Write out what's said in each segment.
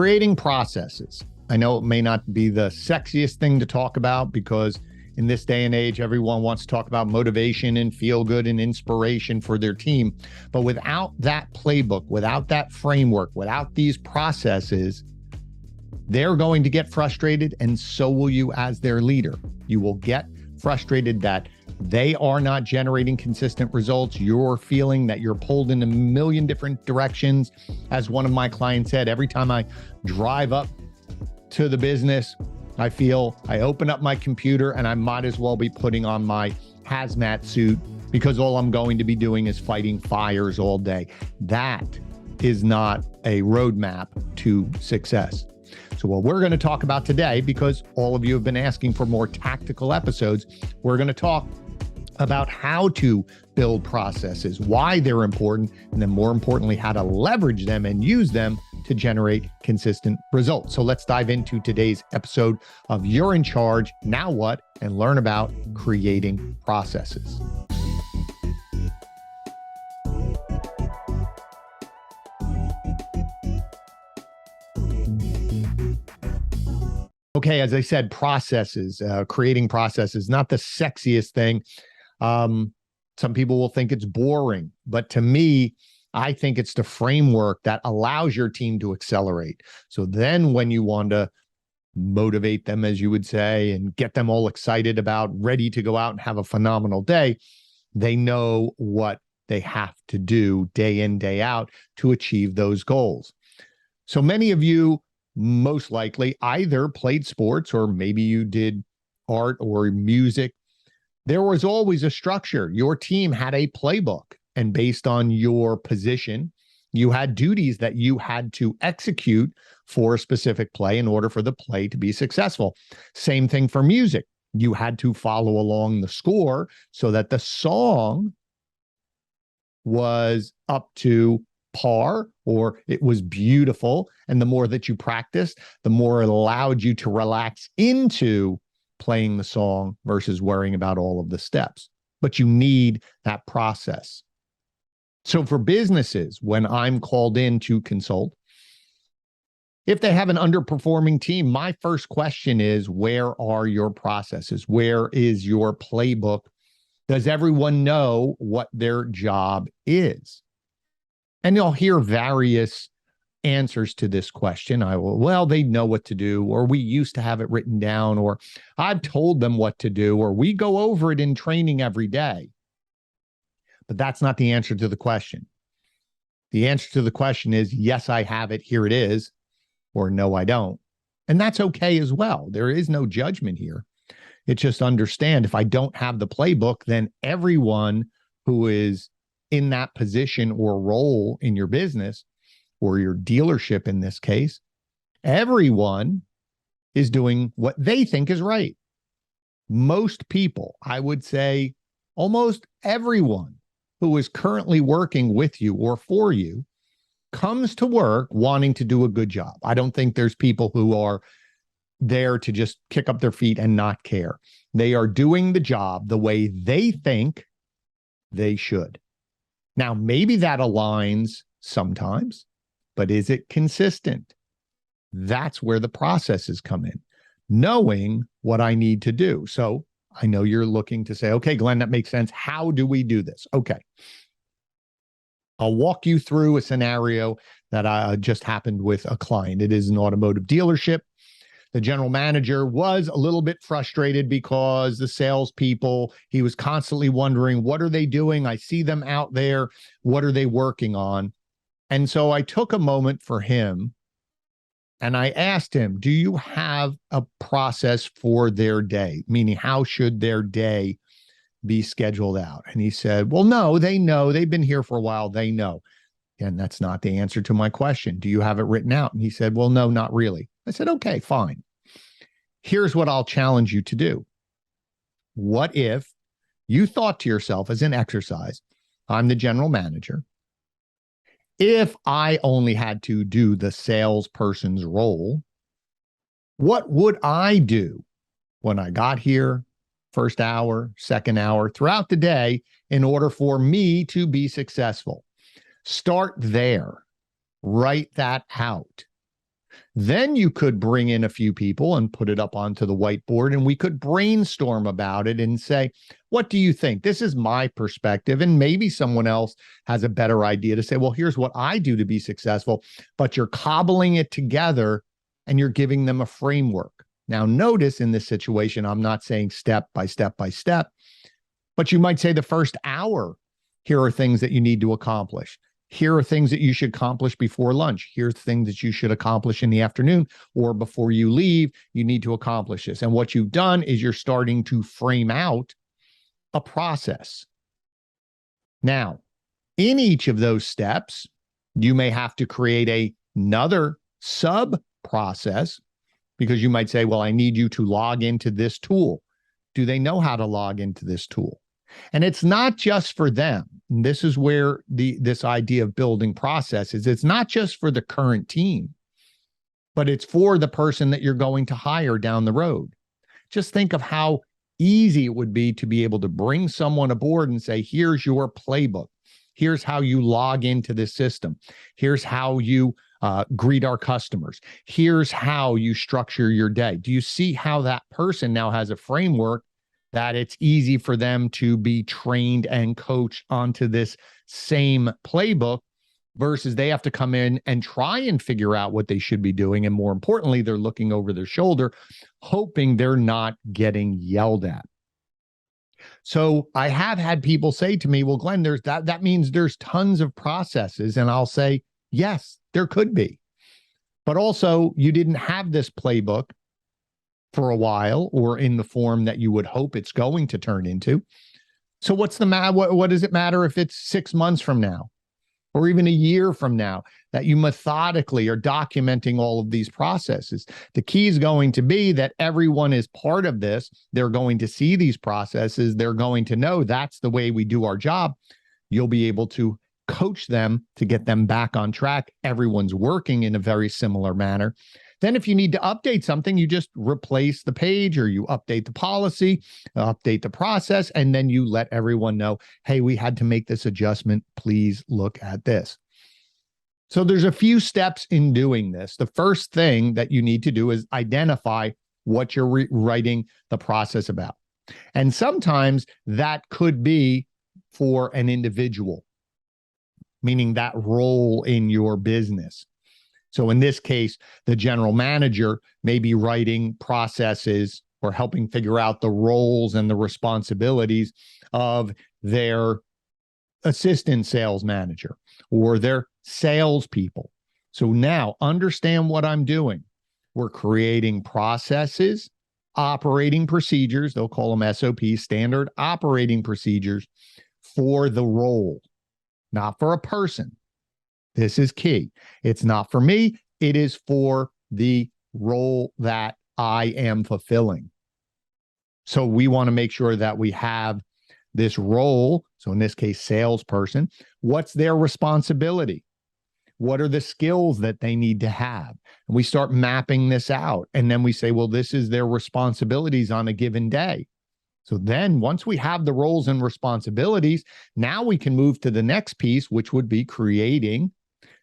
Creating processes. I know it may not be the sexiest thing to talk about because in this day and age, everyone wants to talk about motivation and feel good and inspiration for their team. But without that playbook, without that framework, without these processes, they're going to get frustrated, and so will you as their leader. You will get frustrated that they are not generating consistent results. You're feeling that you're pulled in a million different directions. As one of my clients said, every time I drive up to the business, I feel I open up my computer and I might as well be putting on my hazmat suit because all I'm going to be doing is fighting fires all day. That is not a roadmap to success. So what we're going to talk about today, because all of you have been asking for more tactical episodes, we're going to talk about how to build processes, why they're important, and then more importantly, how to leverage them and use them to generate consistent results. So let's dive into today's episode of You're in Charge, Now What? And learn about creating processes. Okay, as I said, processes, creating processes, not the sexiest thing. Some people will think it's boring, but to me, I think it's the framework that allows your team to accelerate. So then when you want to motivate them, as you would say, and get them all excited about, ready to go out and have a phenomenal day, they know what they have to do day in, day out to achieve those goals. So many of you most likely either played sports or maybe you did art or music. There was always a structure. Your team had a playbook, and based on your position, you had duties that you had to execute for a specific play in order for the play to be successful. Same thing for music. You had to follow along the score so that the song was up to par or it was beautiful. And the more that you practiced, the more it allowed you to relax into playing the song versus worrying about all of the steps. But you need that process. So for businesses, when I'm called in to consult, if they have an underperforming team, my first question is, where are your processes? Where is your playbook? Does everyone know what their job is? And you'll hear various answers to this question. Well, they know what to do, or we used to have it written down, or I've told them what to do, or we go over it in training every day. But that's not the answer to the question. The answer to the question is, yes, I have it, here it is, or no, I don't. And that's okay as well. There is no judgment here. It's just understand, if I don't have the playbook, then everyone who is in that position or role in your business or your dealership in this case, everyone is doing what they think is right. Most people, I would say almost everyone who is currently working with you or for you comes to work wanting to do a good job. I don't think there's people who are there to just kick up their feet and not care. They are doing the job the way they think they should. Now, maybe that aligns sometimes, but is it consistent? That's where the processes come in, knowing what I need to do. So I know you're looking to say, okay, Glenn, that makes sense. How do we do this? Okay. I'll walk you through a scenario that just happened with a client. It is an automotive dealership. The general manager was a little bit frustrated because the salespeople, he was constantly wondering, what are they doing? I see them out there. What are they working on? And so I took a moment for him and I asked him, do you have a process for their day? Meaning, how should their day be scheduled out? And he said, well, no, they know. They've been here for a while. They know. And that's not the answer to my question. Do you have it written out? And he said, well, no, not really. I said, okay, fine. Here's what I'll challenge you to do. What if you thought to yourself as an exercise, I'm the general manager. If I only had to do the salesperson's role, what would I do when I got here, first hour, second hour, throughout the day, in order for me to be successful? Start there. Write that out. Then you could bring in a few people and put it up onto the whiteboard, and we could brainstorm about it and say, what do you think? This is my perspective. And maybe someone else has a better idea to say, well, here's what I do to be successful. But you're cobbling it together and you're giving them a framework. Now, notice in this situation, I'm not saying step by step by step, but you might say the first hour, here are things that you need to accomplish. Here are things that you should accomplish before lunch. Here's things that you should accomplish in the afternoon, or before you leave, you need to accomplish this. And what you've done is you're starting to frame out a process. Now, in each of those steps, you may have to create another sub process, because you might say, well, I need you to log into this tool. Do they know how to log into this tool? And it's not just for them. This is where this idea of building processes, it's not just for the current team, but it's for the person that you're going to hire down the road. Just think of how easy it would be to be able to bring someone aboard and say, here's your playbook. Here's how you log into this system. Here's how you greet our customers. Here's how you structure your day. Do you see how that person now has a framework that it's easy for them to be trained and coached onto this same playbook, versus they have to come in and try and figure out what they should be doing. And more importantly, they're looking over their shoulder, hoping they're not getting yelled at. So I have had people say to me, well, Glenn, that means there's tons of processes. And I'll say, yes, there could be. But also, you didn't have this playbook for a while, or in the form that you would hope it's going to turn into. So what's the matter? What does it matter if it's 6 months from now, or even a year from now, that you methodically are documenting all of these processes? The key is going to be that everyone is part of this. They're going to see these processes. They're going to know that's the way we do our job. You'll be able to coach them to get them back on track. Everyone's working in a very similar manner. Then if you need to update something, you just replace the page, or you update the policy, update the process, and then you let everyone know, hey, we had to make this adjustment. Please look at this. So there's a few steps in doing this. The first thing that you need to do is identify what you're writing the process about. And sometimes that could be for an individual, meaning that role in your business. So in this case, the general manager may be writing processes or helping figure out the roles and the responsibilities of their assistant sales manager or their salespeople. So now understand what I'm doing. We're creating processes, operating procedures. They'll call them SOPs, standard operating procedures, for the role, not for a person. This is key. It's not for me. It is for the role that I am fulfilling. So we want to make sure that we have this role. So in this case, salesperson, what's their responsibility? What are the skills that they need to have? And we start mapping this out. And then we say, well, this is their responsibilities on a given day. So then once we have the roles and responsibilities, now we can move to the next piece, which would be creating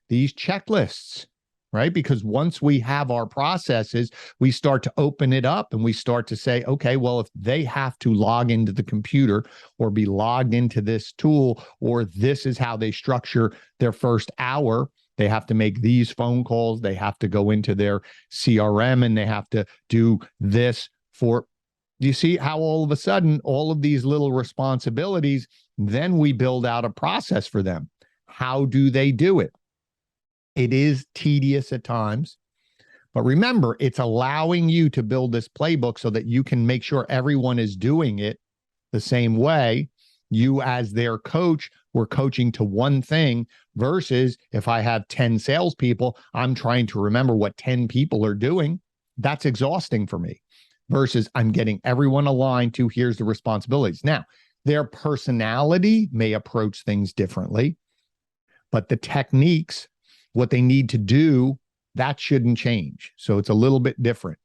these checklists, right? Because once we have our processes, we start to open it up and we start to say, okay, well, if they have to log into the computer or be logged into this tool, or this is how they structure their first hour, they have to make these phone calls, they have to go into their CRM, and they have to do this for, do you see how all of a sudden, all of these little responsibilities, then we build out a process for them. How do they do it? It is tedious at times, but remember, it's allowing you to build this playbook so that you can make sure everyone is doing it the same way. You, as their coach, were coaching to one thing, versus if I have 10 salespeople, I'm trying to remember what 10 people are doing. That's exhausting for me, versus I'm getting everyone aligned to here's the responsibilities. Now, their personality may approach things differently, but the techniques, what they need to do, that shouldn't change. So it's a little bit different.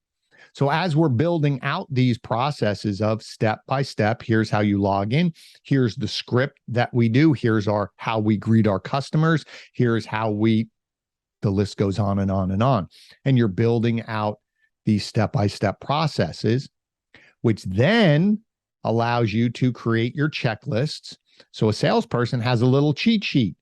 So as we're building out these processes of step by step, here's how you log in, here's the script that we do, here's how we greet our customers, here's how we the list goes on and on and on. And you're building out these step-by-step processes, which then allows you to create your checklists. So a salesperson has a little cheat sheet.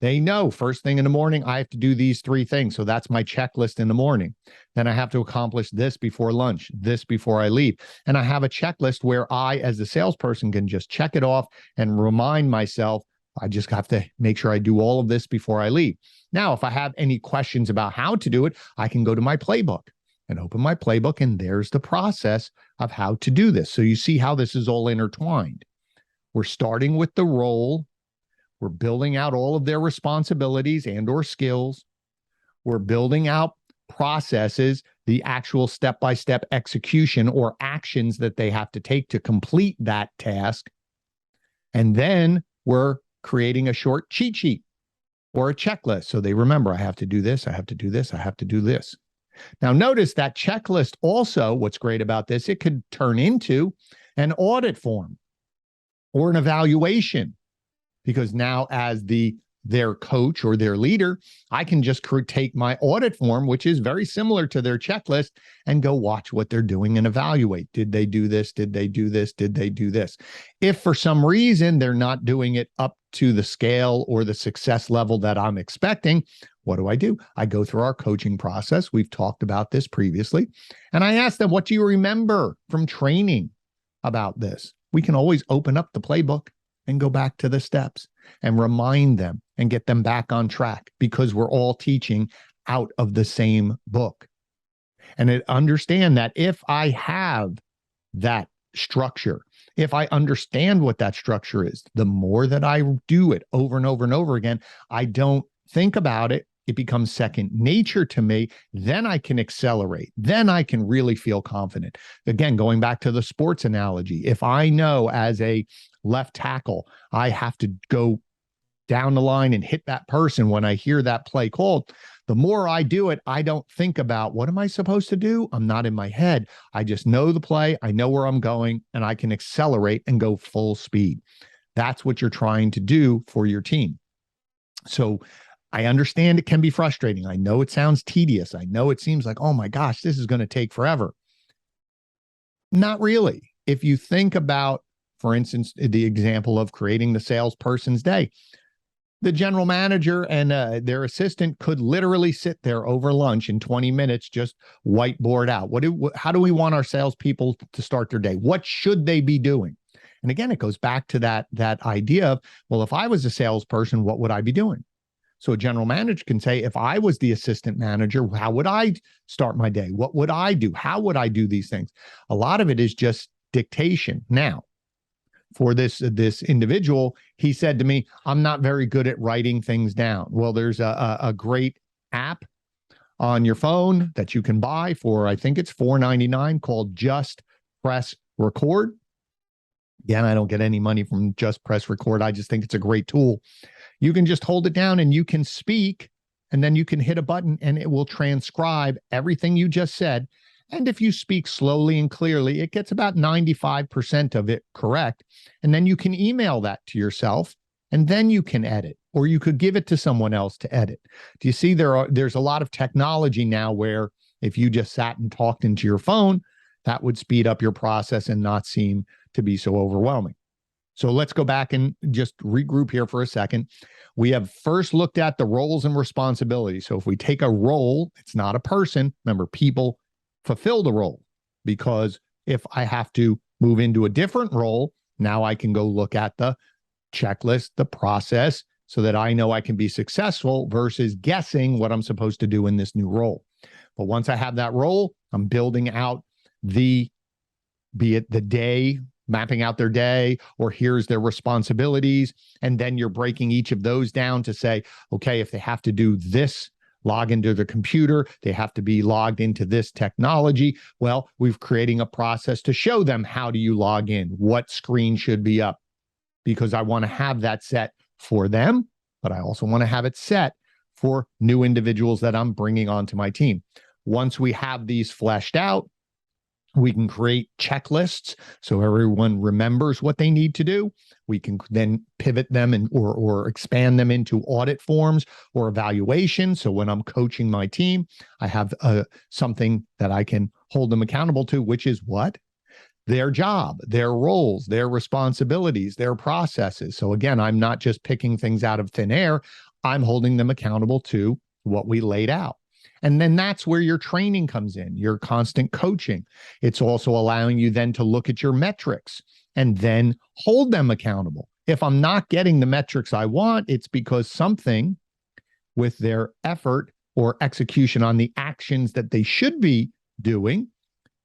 They know first thing in the morning, I have to do these 3 things. So that's my checklist in the morning. Then I have to accomplish this before lunch, this before I leave. And I have a checklist where I, as the salesperson, can just check it off and remind myself, I just have to make sure I do all of this before I leave. Now, if I have any questions about how to do it, I can go to my playbook and open my playbook, and there's the process of how to do this. So you see how this is all intertwined. We're starting with the role. We're building out all of their responsibilities and or skills. We're building out processes, the actual step-by-step execution or actions that they have to take to complete that task. And then we're creating a short cheat sheet or a checklist. So they remember, I have to do this, I have to do this, I have to do this. Now, notice that checklist also, what's great about this, it could turn into an audit form or an evaluation. Because now as their coach or their leader, I can just take my audit form, which is very similar to their checklist, and go watch what they're doing and evaluate. Did they do this? Did they do this? Did they do this? If for some reason they're not doing it up to the scale or the success level that I'm expecting, what do? I go through our coaching process. We've talked about this previously. And I ask them, what do you remember from training about this? We can always open up the playbook and go back to the steps and remind them and get them back on track, because we're all teaching out of the same book. And understand that if I have that structure, if I understand what that structure is, the more that I do it over and over and over again, I don't think about it. It becomes second nature to me. Then I can accelerate. Then I can really feel confident. Again, going back to the sports analogy, if I know as a left tackle, I have to go down the line and hit that person when I hear that play called, the more I do it, I don't think about what am I supposed to do? I'm not in my head. I just know the play. I know where I'm going, and I can accelerate and go full speed. That's what you're trying to do for your team. So I understand it can be frustrating. I know it sounds tedious. I know it seems like, oh my gosh, this is going to take forever. Not really. If you think about, for instance, the example of creating the salesperson's day, the general manager and their assistant could literally sit there over lunch in 20 minutes, just whiteboard out. How do we want our salespeople to start their day? What should they be doing? And again, it goes back to that idea of, well, if I was a salesperson, what would I be doing? So a general manager can say, if I was the assistant manager, how would I start my day? What would I do? How would I do these things? A lot of it is just dictation. Now, for this individual, he said to me, I'm not very good at writing things down. Well, there's a great app on your phone that you can buy for, I think it's $4.99, called Just Press Record. Again, I don't get any money from Just Press Record. I just think it's a great tool. You can just hold it down and you can speak, and then you can hit a button and it will transcribe everything you just said. And if you speak slowly and clearly, it gets about 95% of it correct. And then you can email that to yourself, and then you can edit, or you could give it to someone else to edit. Do you see there's a lot of technology now where if you just sat and talked into your phone, that would speed up your process and not seem to be so overwhelming. So let's go back and just regroup here for a second. We have first looked at the roles and responsibilities. So if we take a role, it's not a person. Remember, people fulfill the role, because if I have to move into a different role, now I can go look at the checklist, the process, so that I know I can be successful versus guessing what I'm supposed to do in this new role. But once I have that role, I'm building out be it the day, mapping out their day, or here's their responsibilities. And then you're breaking each of those down to say, okay, if they have to do this, log into the computer, they have to be logged into this technology. Well, we're creating a process to show them how do you log in, what screen should be up, because I want to have that set for them, but I also want to have it set for new individuals that I'm bringing onto my team. Once we have these fleshed out, We can create checklists so everyone remembers what they need to do. We can then pivot them or expand them into audit forms or evaluation. So when I'm coaching my team, I have something that I can hold them accountable to, which is what? Their job, their roles, their responsibilities, their processes. So again, I'm not just picking things out of thin air. I'm holding them accountable to what we laid out. And then that's where your training comes in, your constant coaching. It's also allowing you then to look at your metrics and then hold them accountable. If I'm not getting the metrics I want, it's because something with their effort or execution on the actions that they should be doing,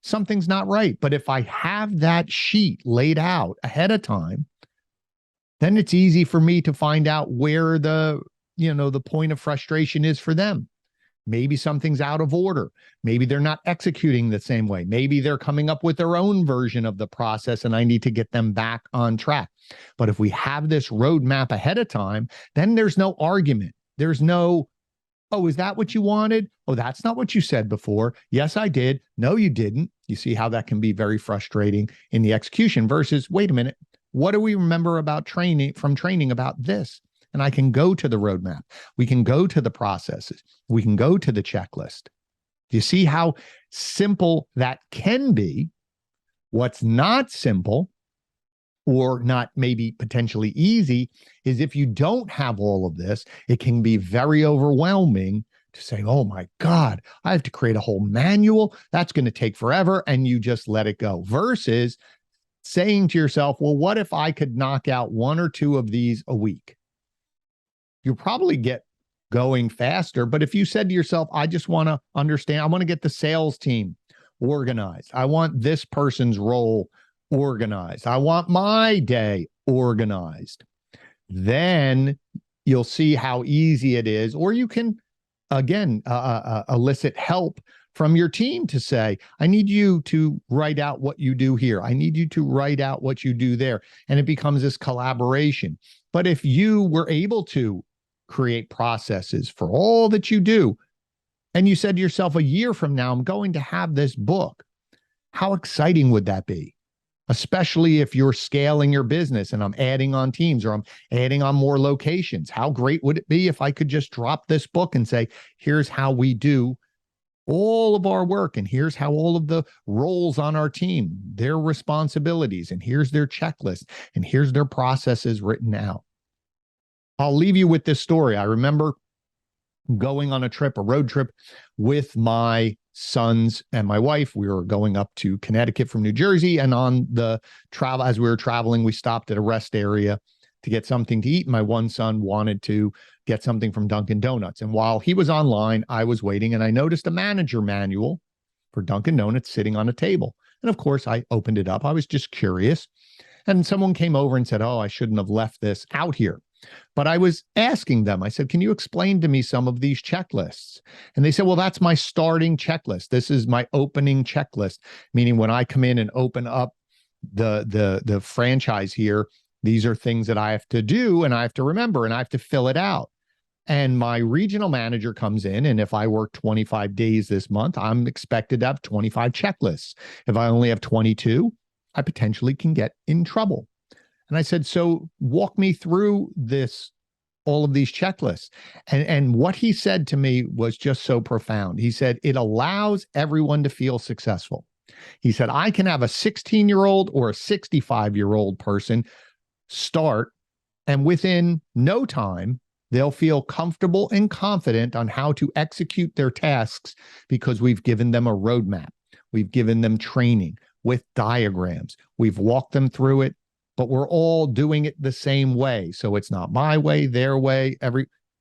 something's not right. But if I have that sheet laid out ahead of time, then it's easy for me to find out where the point of frustration is for them. Maybe something's out of order. Maybe they're not executing the same way. Maybe they're coming up with their own version of the process and I need to get them back on track. But if we have this roadmap ahead of time, then there's no argument. There's no, oh, is that what you wanted? Oh, that's not what you said before. Yes, I did. No, you didn't. You see how that can be very frustrating in the execution versus, wait a minute, what do we remember about training about this? And I can go to the roadmap. We can go to the processes. We can go to the checklist. Do you see how simple that can be? What's not simple or not maybe potentially easy is if you don't have all of this, it can be very overwhelming to say, oh my God, I have to create a whole manual. That's going to take forever. And you just let it go versus saying to yourself, well, what if I could knock out one or two of these a week? You'll probably get going faster. But if you said to yourself, I just want to understand, I want to get the sales team organized. I want this person's role organized. I want my day organized. Then you'll see how easy it is. Or you can, again, elicit help from your team to say, I need you to write out what you do here. I need you to write out what you do there. And it becomes this collaboration. But if you were able to create processes for all that you do, and you said to yourself, a year from now, I'm going to have this book, how exciting would that be? Especially if you're scaling your business and I'm adding on teams or I'm adding on more locations. How great would it be if I could just drop this book and say, here's how we do all of our work, and here's how all of the roles on our team, their responsibilities, and here's their checklist, and here's their processes written out. I'll leave you with this story. I remember going on a road trip with my sons and my wife. We were going up to Connecticut from New Jersey, and on the travel, as we were traveling, we stopped at a rest area to get something to eat. My one son wanted to get something from Dunkin' Donuts. And while he was online, I was waiting, and I noticed a manager manual for Dunkin' Donuts sitting on a table. And of course, I opened it up. I was just curious. And someone came over and said, oh, I shouldn't have left this out here. But I was asking them, I said, can you explain to me some of these checklists? And they said, well, that's my starting checklist. This is my opening checklist, meaning when I come in and open up the franchise here, these are things that I have to do and I have to remember and I have to fill it out. And my regional manager comes in, and if I work 25 days this month, I'm expected to have 25 checklists. If I only have 22, I potentially can get in trouble. And I said, so walk me through all of these checklists. And what he said to me was just so profound. He said, it allows everyone to feel successful. He said, I can have a 16-year-old or a 65-year-old person start, and within no time, they'll feel comfortable and confident on how to execute their tasks because we've given them a roadmap. We've given them training with diagrams. We've walked them through it, but we're all doing it the same way. So it's not my way, their way,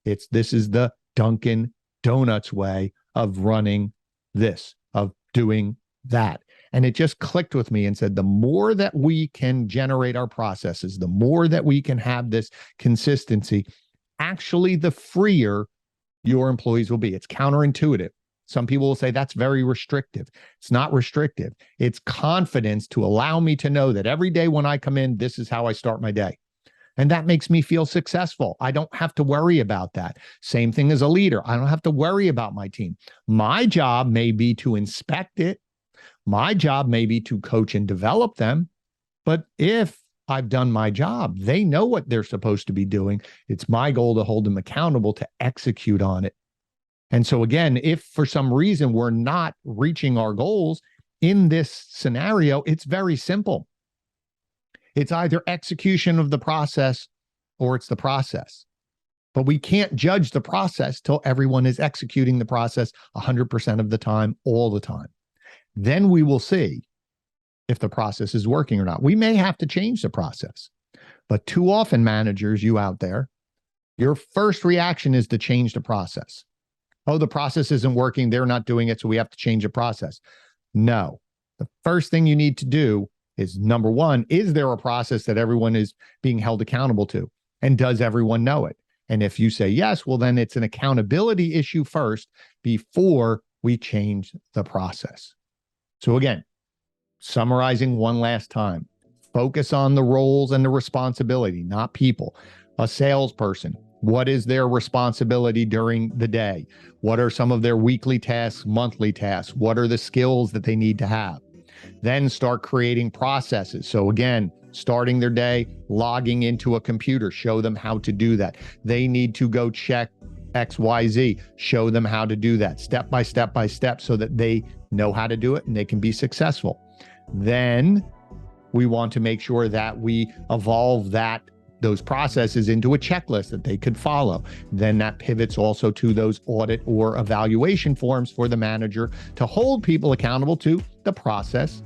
this is the Dunkin' Donuts way of running this, of doing that. And it just clicked with me and said, the more that we can generate our processes, the more that we can have this consistency, actually the freer your employees will be. It's counterintuitive. Some people will say that's very restrictive. It's not restrictive. It's confidence to allow me to know that every day when I come in, this is how I start my day. And that makes me feel successful. I don't have to worry about that. Same thing as a leader. I don't have to worry about my team. My job may be to inspect it. My job may be to coach and develop them, but if I've done my job, they know what they're supposed to be doing. It's my goal to hold them accountable to execute on it. And so again, if for some reason we're not reaching our goals in this scenario, it's very simple. It's either execution of the process or it's the process. But we can't judge the process till everyone is executing the process 100% of the time, all the time. Then we will see if the process is working or not. We may have to change the process. But too often, managers, you out there, your first reaction is to change the process. Oh, the process isn't working. They're not doing it, so we have to change the process. No. The first thing you need to do is, number one, is there a process that everyone is being held accountable to? And does everyone know it? And if you say yes, well, then it's an accountability issue first before we change the process. So again, summarizing one last time, focus on the roles and the responsibility, not people. A salesperson, what is their responsibility during the day? What are some of their weekly tasks, monthly tasks? What are the skills that they need to have? Then start creating processes. So again, starting their day, logging into a computer, show them how to do that. They need to go check XYZ, show them how to do that step by step by step so that they know how to do it and they can be successful. Then we want to make sure that we evolve those processes into a checklist that they could follow. Then that pivots also to those audit or evaluation forms for the manager to hold people accountable to the process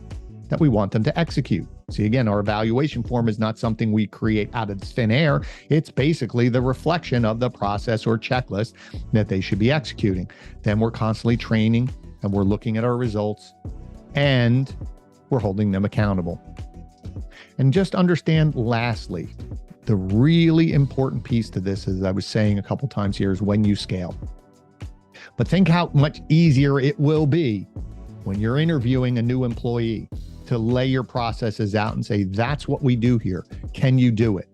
that we want them to execute. See, again, our evaluation form is not something we create out of thin air. It's basically the reflection of the process or checklist that they should be executing. Then we're constantly training and we're looking at our results and we're holding them accountable. And just understand, lastly, the really important piece to this, as I was saying a couple times here, is when you scale. But think how much easier it will be when you're interviewing a new employee to lay your processes out and say, that's what we do here. Can you do it?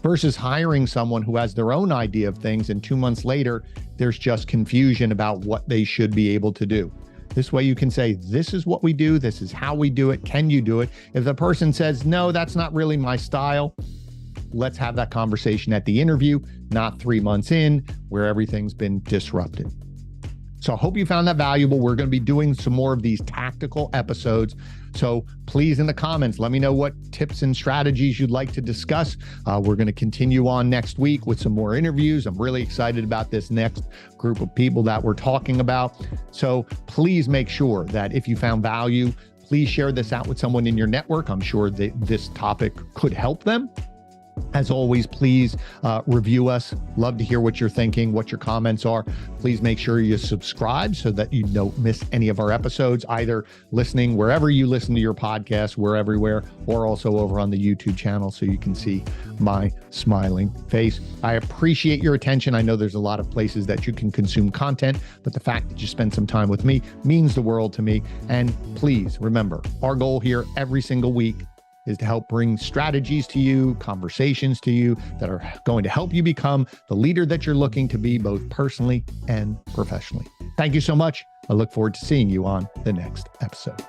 Versus hiring someone who has their own idea of things and 2 months later, there's just confusion about what they should be able to do. This way you can say, this is what we do. This is how we do it. Can you do it? If the person says, no, that's not really my style, let's have that conversation at the interview, not 3 months in where everything's been disrupted. So I hope you found that valuable. We're going to be doing some more of these tactical episodes. So please, in the comments, let me know what tips and strategies you'd like to discuss. We're going to continue on next week with some more interviews. I'm really excited about this next group of people that we're talking about. So please make sure that if you found value, please share this out with someone in your network. I'm sure that this topic could help them. As always, please review us. Love to hear what you're thinking, what your comments are. Please make sure you subscribe so that you don't miss any of our episodes, either listening wherever you listen to your podcast, we're everywhere, or also over on the YouTube channel so you can see my smiling face. I appreciate your attention. I know there's a lot of places that you can consume content, but the fact that you spend some time with me means the world to me. And please remember, our goal here every single week is to help bring strategies to you, conversations to you that are going to help you become the leader that you're looking to be, both personally and professionally. Thank you so much. I look forward to seeing you on the next episode.